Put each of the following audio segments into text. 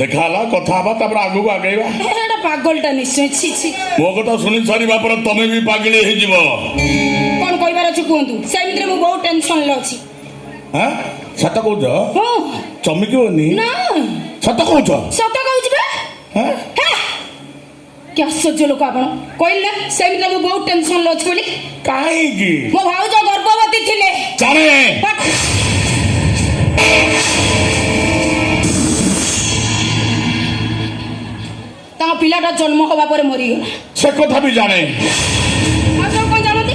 ଦେଖାହେଲା କଥା ହେବା ତାପରେ ଆଗକୁ ଆଗେଇବା। ଏଟା ପାଗଲଟା ନିଶ୍ଚୟ। ଛି ଛି ମୋ କଥା ଶୁଣି ସାରିବା ପରେ ତମେ ବି ପାଗଳି ହେଇଯିବ। କଣ କହିବାର ଅଛି କୁହନ୍ତୁ। ସେମିତିରେ ମୁଁ ବହୁତ ଟେନସନରେ ଅଛି। ହଁ ସତ କହୁଛ? ହଁ ଚମକିବନି? ନା ସତ କହୁଛ? ସତ କହୁଛି ବା। ହଁ କି ଆଶ୍ଚର୍ଯ୍ୟ ଲୋକ ଆପଣ। କହିଲେ ନା ସେମିତିରେ ମୁଁ ବହୁତ ଟେନସନରେ ଅଛି ବୋଲି। କାହିଁକି? ମୋ ଭାଉଜ ଗର୍ଭବତୀ ଥିଲେ। ଜାଣେ ତାଙ୍କ ପିଲାଟା ଜନ୍ମ ହେବା ପରେ ମରିଗଲା। ସେ କଥା ବି ଜାଣେ। ଆଉ ସବୁ କଣ ଜାଣନ୍ତି?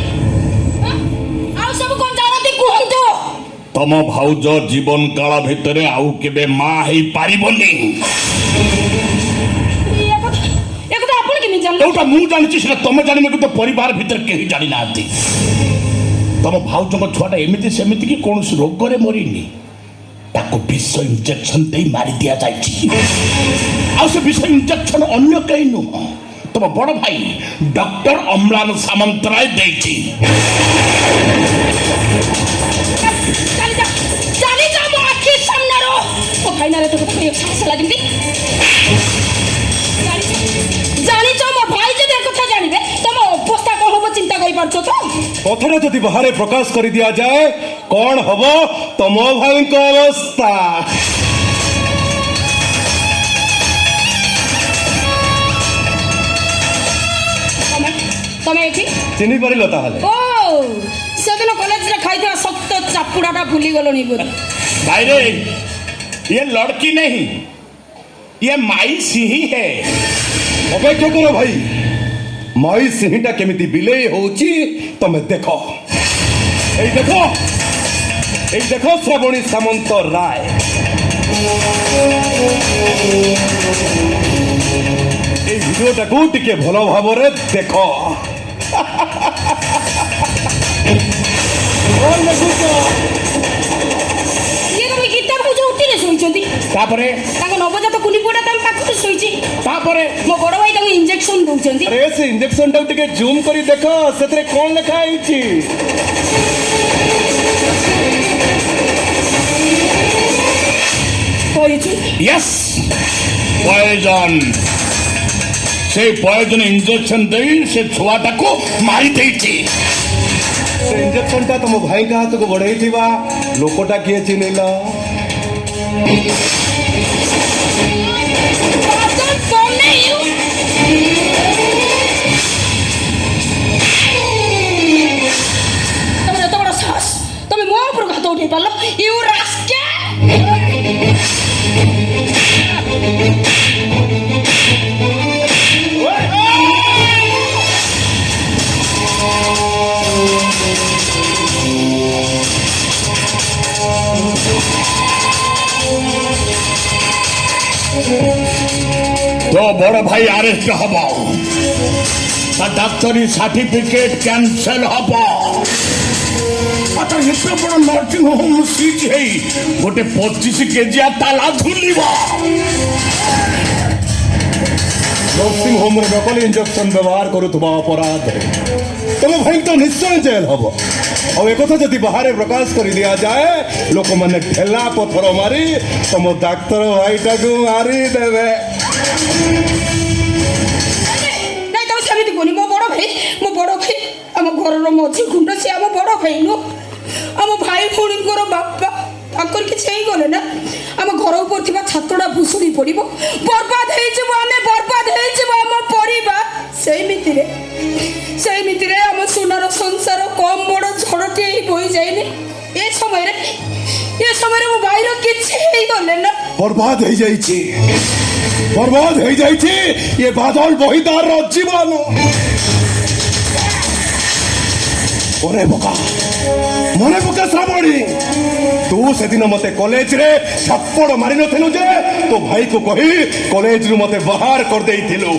ଆଉ ସବୁ କଣ ଜାଣନ୍ତି କୁହନ୍ତୁ। ତମ ଭାଉଜ ଜୀବନ କାଳ ଭିତରେ ଆଉ କେବେ ମା ହେଇପାରିବନି। ଏ କଥା ଆପଣ କେମିତି ଜାଣିଲେ? ଯୋଉଟା ମୁଁ ଜାଣିଛି ସେଟା ତମେ ଜାଣିନ, କିନ୍ତୁ ପରିବାର ଭିତରେ କେହି ଜାଣିନାହାନ୍ତି। ତମ ଭାଉଜଙ୍କ ଛୁଆଟା ଏମିତି ସେମିତି କି କୌଣସି ରୋଗରେ ମରିନି। ତାକୁ ବିଷ ଇଞ୍ଜେକ୍ସନ ଦେଇ ମାରି ଦିଆଯାଇଛି। ଆଉ ସେ ବିଷ ଇଞ୍ଜେକ୍ସନ ଅନ୍ୟ କେହି ନୁହଁ, ତମ ବଡ ଭାଇ ଡକ୍ଟର ଅମ୍ଳାନ ସାମନ୍ତରାୟ ଦେଇଛି। ଜାଣିଛ ମୋ ଭାଇ ଯଦି କଥା ଜାଣିବେ ତମ ଅବସ୍ଥା କଣ ହବ ଚିନ୍ତା କରିପାରୁଛ ତ? କଥାଟା ଯଦି ବାହାରେ ପ୍ରକାଶ କରି ଦିଆଯାଏ କଣ ହବ ତମ ଭାଇଙ୍କ ଅବସ୍ଥା? ତମେ ଏଠି ଚିହ୍ନି ପାରିଲ ତାହେଲେ? ଓ ସେଦିନ କଲେଜରେ ଖାଇଥିବା ଶକ୍ତ ଚାପୁଡାଟା ଭୁଲିଗଲଣି ବୋଧେ। भाईरे ये लड़की नहीं, ये माई सिंह है। ଅପେକ୍ଷା କର ଭାଇ, ମାଇ ସିଂହଟା କେମିତି ବିଲେଇ ହଉଛି ତମେ ଦେଖ। ଏଇ ଦେଖ ଶ୍ରାବଣୀ ସାମନ୍ତ ରାୟ। এই ভিডিওটাକୁ ଟିକେ ଭଲ ଭାବରେ ଦେଖ। तापरे ताको नवजात कुनी पुड़ा तम पाखु सोईची। तापरे मो बड़ भाई ताको इंजेक्शन दउचंती। अरे से इंजेक्शन टाକୁ ଟିକେ जूम କରି ଦେଖ ସେଥିରେ କଣ ଲେଖା ହେଇଛି। Yes poison. से पॉइजन इंजेक्शन दे से छुआटा को मारी देती। से इंजेक्शन टा तुम भाई का हाथ को बढ़ाई थीवा लोकोटा किए चिन्हिला। तो बड़ भाई अरेस्ट हम, डाक्टरी सर्टिफिकेट कैंसल हम। आता एते बड़ नर्सिंग होम सीज है गोटे 25 केजिया ताला धुलिब। नर्सिंग होम रे नकली इंजेक्शन व्यवहार करुवा अपराध तुम भाई तो निश्चय जेल हम। और एक कथा जदि बाहर प्रकाश कर दिया जाए लोक मैंने ठेला पथर मारी तुम डाक्तर भाईटा को मारी देवे। नहीं तो सेमिति कोनी मो बड़ भाई हम घर रो मझी खुंड से हम बड़ भाई नु हम भाई भौणी को बापा ताकर कि छई गले ना हम घर ऊपर थिबा छातडा भुसुड़ी पड़िबो बर्बाद हे जबो हमें बर्बाद हे जबो हम परिवार सेमिति रे हम सोनार संसार कम बड़ झड़टे ही बोई जाइने। ए समय रे मो भाई रो किछि हे गले ना बर्बाद हो जाइए ये बादल बहिदार जीवन। मने पका श्रावणी तू से दिन मते कॉलेज रे थप्पड़ मारी नथिलु जे तो भाई को कही कॉलेज रु मते बाहर कर देइथिलु।